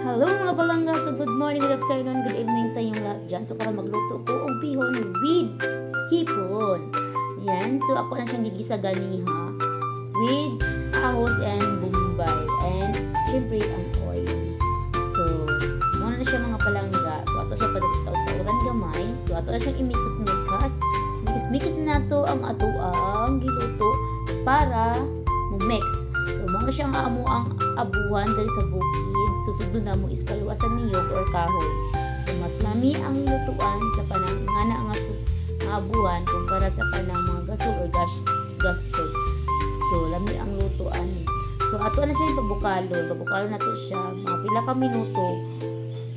Hello mga palangga! So good morning, good afternoon, good evening sa inyong lahat dyan. So para magluto ko ang bihon with hipon. Yan. So ako na siyang gigisa ganiha with ahos and bombay. And syempre ang oil. So muna na siya mga palangga. So ato siya padagtauran gamay. So ato na siyang imikas-mikas. Mikas-mikas na to ang ato ang giluto para mag-mix. So muna siyang amo ang abuhan dali sa bukid. Susugdo na mo is paluwasan niyog or kahoy. So, mas mami ang lutuan sa kanang nga abuhan kumpara sa kanang mga gasol or gas stove. So lami ang lutuan. So ato na siya yung babukalo na to siya mga pila ka minuto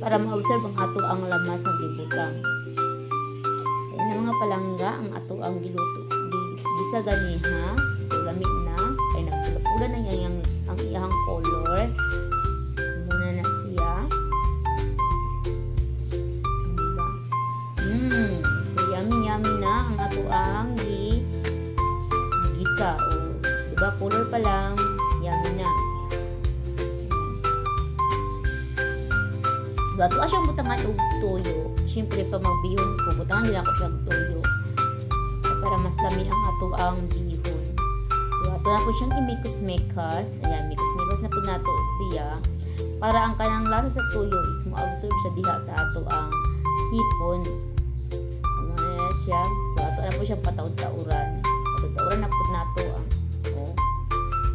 para ma-observe ang ato ang lamas ng gibutang. Kaya na mga palangga ang ato ang giluto. Bisa ganiha. So lami na ay nagpula na niya ang iyang color. Yummy na ang ato ang gisa o diba color pa lang yummy na. So ato siyang butangan og toyo. Siyempre pa magbihon ko butangan nila ko siya og toyo para mas lami ang ato ang bihon. So ato na po siyang imikos-mekas. Ayan, mikos-mekas na po nato siya para ang kanang lasa sa toyo is mo-absorb siya diha sa ato ang hipon siya. So ato na po siyang patawd-tauran na po nato ang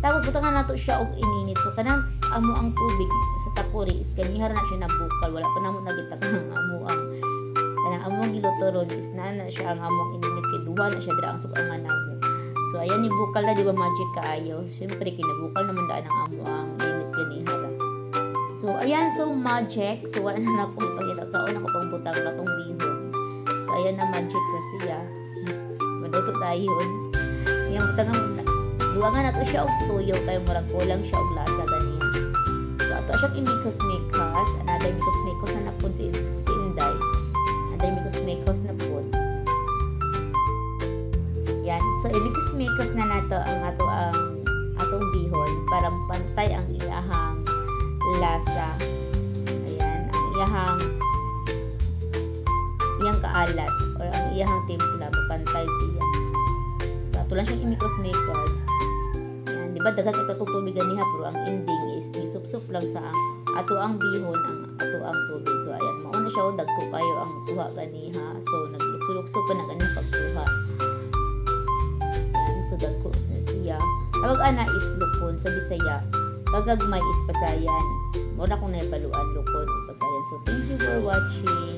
tapos butangan nato siya og ininit. So kanang amo ang tubig sa tapori is kanihara na siya nabukal, wala pa namo nagita kanang amo ang kanang among giluto ron is na siya ang among ininit kay duha na siya dira ang subangan namo. So ayan ni bukal na, di ba magic kaayo. Syempre kinabukal naman daan ang amo ang init kanihara. So ayan, so magic. So wala na akong ipakita sa una ko pang butang katong bihon. Ayan na magic na siya. Maluto tayo. Yung butangan, duwangan na to siya og tuyo kaya murag kulang siya og lasa ganiya. So ato siyang imikos-mikos. Another mikos-mikos na napod si Inday. Another mikos-mikos na pod. Yan. So imikos-mikos na nato ang atong bihon para pantay ang iyahang lasa. Ayan. Ang iyahang kaalat or ang iyahang timpla mapantay siya. So ato lang siyang imikos-mikos. Yan, di ba daghang ito tubig ganiha pero ang ending is isup-sup lang sa ato ang bihon ang ato ang tubig. So ayan, mao na siya dagko kayo ang tuha ganiha. So naglukso-lukso pa na ganing pagtuha. Yan, so dagko na siya. Tawag ana is lukon sa Bisaya. Pagagmay is pasayan. Mao na kung naibaluan lukon o pasayan. So thank you for watching.